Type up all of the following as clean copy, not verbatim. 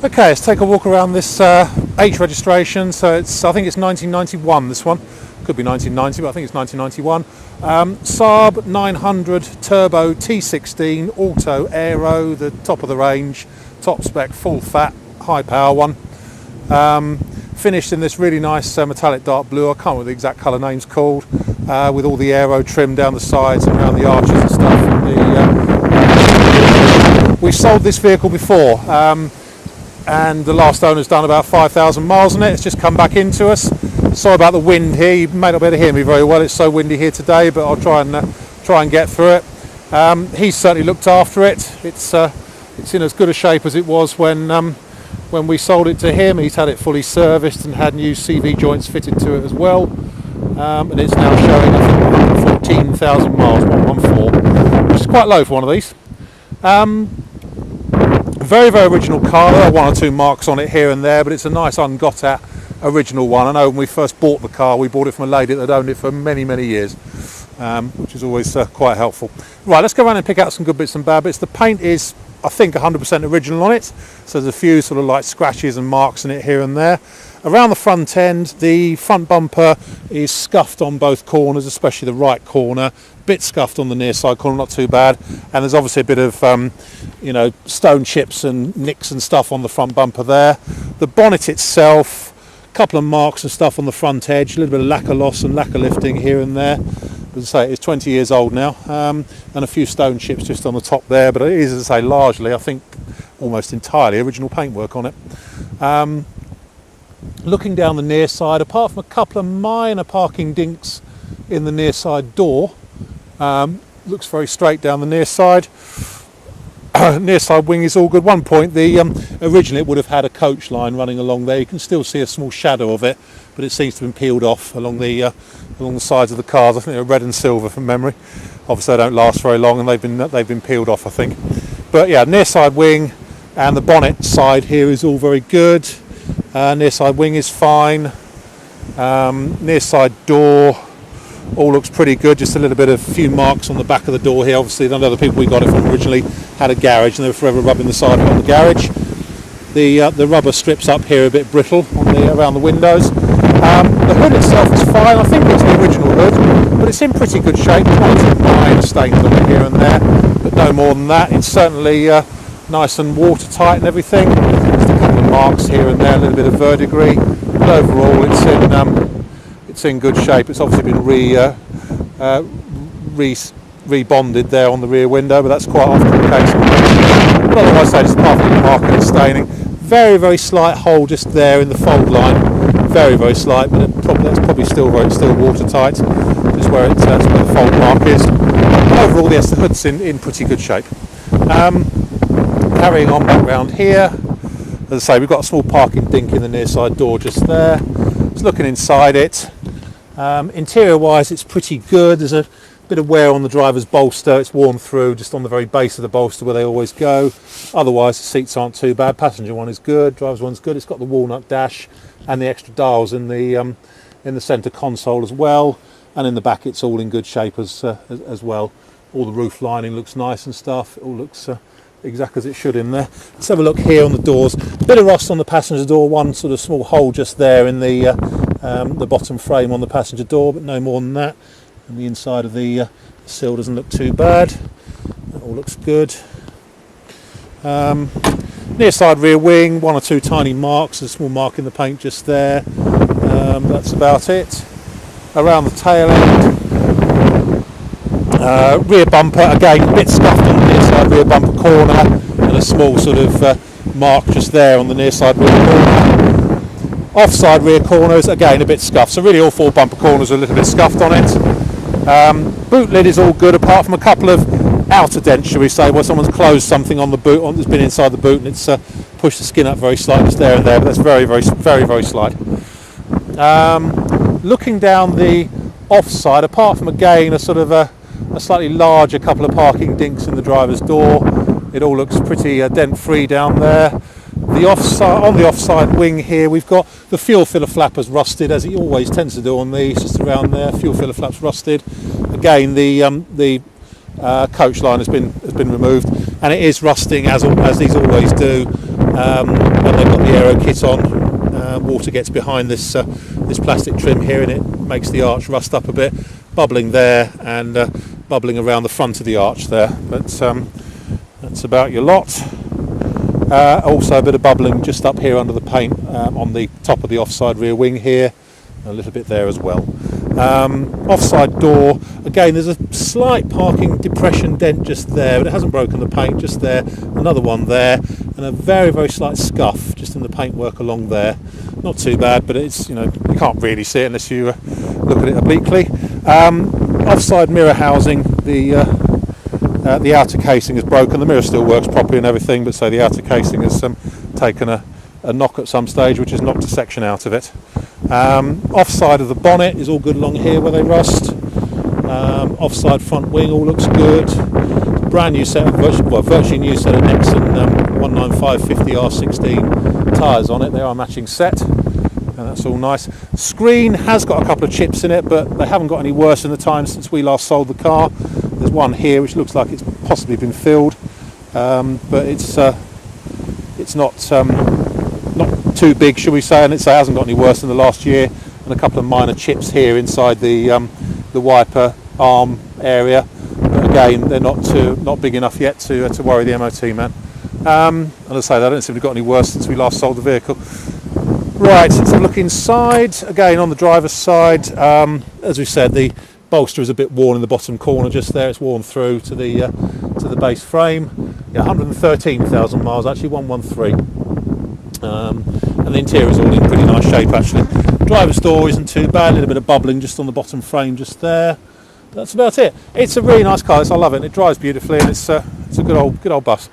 Okay, let's take a walk around this H registration. So I think it's 1991, this one. Could be 1990, but I think it's 1991. Saab 900 turbo T16 auto aero, the top of the range, top spec, full fat, high power one. Finished in this really nice metallic dark blue. I can't remember what the exact colour name's called, with all the aero trim down the sides and around the arches and stuff. We've sold this vehicle before, and the last owner's done about 5,000 miles on it. It's just come back into us. Sorry about the wind here. You may not be able to hear me very well. It's so windy here today, but I'll try and get through it. He's certainly looked after it. It's in as good a shape as it was when we sold it to him. He's had it fully serviced and had new CV joints fitted to it as well. And it's now showing, I think, 114,000 miles, 114, which is quite low for one of these. Very, very original car. There are one or two marks on it here and there, but it's a nice ungot at original one. I know when we first bought the car, we bought it from a lady that had owned it for many, many years, which is always quite helpful. Right, let's go around and pick out some good bits and bad bits. The paint is, I think, 100% original on it, so there's a few sort of like scratches and marks in it here and there. Around the front end, the front bumper is scuffed on both corners, especially the right corner. Bit scuffed on the near side corner, not too bad. And there's obviously a bit of stone chips and nicks and stuff on the front bumper there. The bonnet itself, a couple of marks and stuff on the front edge, a little bit of lacquer loss and lacquer lifting here and there. As I say, it's 20 years old now, and a few stone chips just on the top there, but it is, as I say, largely, I think, almost entirely original paintwork on it. Looking down the near side, apart from a couple of minor parking dinks in the near side door, looks very straight down the near side. Near side wing is all good. One point, originally it would have had a coach line running along there. You can still see a small shadow of it, but it seems to have been peeled off along the sides of the cars. I think they're red and silver from memory. Obviously, they don't last very long, and they've been peeled off, I think. But yeah, near side wing and the bonnet side here is all very good. Near side wing is fine. Near side door all looks pretty good. Just a little bit of few marks on the back of the door here. Obviously, none of the people we got it from originally had a garage, and they were forever rubbing the side on the garage. The rubber strips up here are a bit brittle around the windows. The hood itself is fine. I think it's the original hood, but it's in pretty good shape. There's one or two minor stains on it here and there, but no more than that. It's certainly nice and watertight and everything. Just a couple of marks here and there, a little bit of verdigris, but overall it's in good shape. It's obviously been rebonded there on the rear window, but that's quite often the case. But otherwise, just apart from the marking and staining, very, very slight hole just there in the fold line. Very, very slight, but that's probably still watertight. Just where that's where the fold mark is. Overall, yes, the hood's in pretty good shape. Carrying on back round here, as I say, we've got a small parking dink in the near side door just there. Just looking inside it. Interior wise, it's pretty good. There's a bit of wear on the driver's bolster. It's worn through just on the very base of the bolster where they always go. Otherwise, the seats aren't too bad. Passenger one is good. Driver's one's good. It's got the walnut dash and the extra dials in the centre console as well. And in the back, it's all in good shape as well. All the roof lining looks nice and stuff. It all looks exactly as it should in there. Let's have a look here on the doors. Bit of rust on the passenger door. One sort of small hole just there in the bottom frame on the passenger door, but no more than that. And the inside of the sill doesn't look too bad. That all looks good. Near side rear wing, one or two tiny marks, a small mark in the paint just there. That's about it. Around the tail end, rear bumper, again a bit scuffed on the near side rear bumper corner, and a small sort of mark just there on the near side rear corner. Offside rear corners, again a bit scuffed, so really all four bumper corners are a little bit scuffed on it. Boot lid is all good, apart from a couple of outer dents, shall we say, where someone's closed something on the boot, that's been inside the boot, and it's pushed the skin up very slightly just there and there, but that's very, very, very, very slight. Looking down the offside, apart from again a sort of a slightly larger couple of parking dinks in the driver's door, it all looks pretty dent-free down there. On the offside wing here, we've got the fuel filler flappers rusted, as it always tends to do on these, just around there. Fuel filler flaps rusted. Again, the coach line has been removed. and it is rusting as these always do. When they've got the aero kit on, water gets behind this plastic trim here, and it makes the arch rust up a bit, bubbling there and bubbling around the front of the arch there. But that's about your lot. Also a bit of bubbling just up here under the paint on the top of the offside rear wing here, a little bit there as well. Offside door, again there's a slight parking depression dent just there, but it hasn't broken the paint, just there, another one there, and a very, very slight scuff just in the paintwork along there. Not too bad, but it's, you can't really see it unless you look at it obliquely. Offside mirror housing, the outer casing is broken. The mirror still works properly and everything, but so the outer casing has taken a knock at some stage, which has knocked a section out of it. Offside of the bonnet is all good along here where they rust. Offside front wing all looks good. Brand new set of virtually new set of Nexon 195/50 R16 tyres on it. They are a matching set, and that's all nice. Screen has got a couple of chips in it, but they haven't got any worse in the time since we last sold the car. There's one here which looks like it's possibly been filled, but it's not too big, shall we say, and it hasn't got any worse than the last year. And a couple of minor chips here inside the wiper arm area, but again they're not big enough yet to worry the MOT man. And as I say, they don't seem to have got any worse since we last sold the vehicle. Right, let's have a look inside. Again, on the driver's side, as we said, the bolster is a bit worn in the bottom corner just there. It's worn through to the base frame. Yeah, 113,000 miles actually, 113. And the interior is all in pretty nice shape actually. Driver's door isn't too bad, a little bit of bubbling just on the bottom frame just there. That's about it. It's a really nice car. I love it. And it drives beautifully, and it's a good old bus.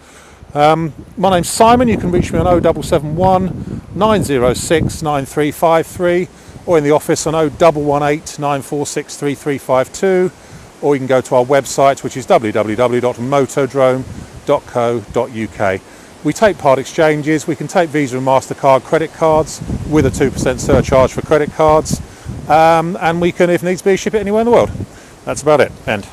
My name's Simon. You can reach me on 0771 906 9353, or in the office on 0118 946 3352, or you can go to our website, which is www.motodrome.co.uk. We take part exchanges. We can take Visa and MasterCard credit cards with a 2% surcharge for credit cards, and we can, if needs be, ship it anywhere in the world. That's about it. End.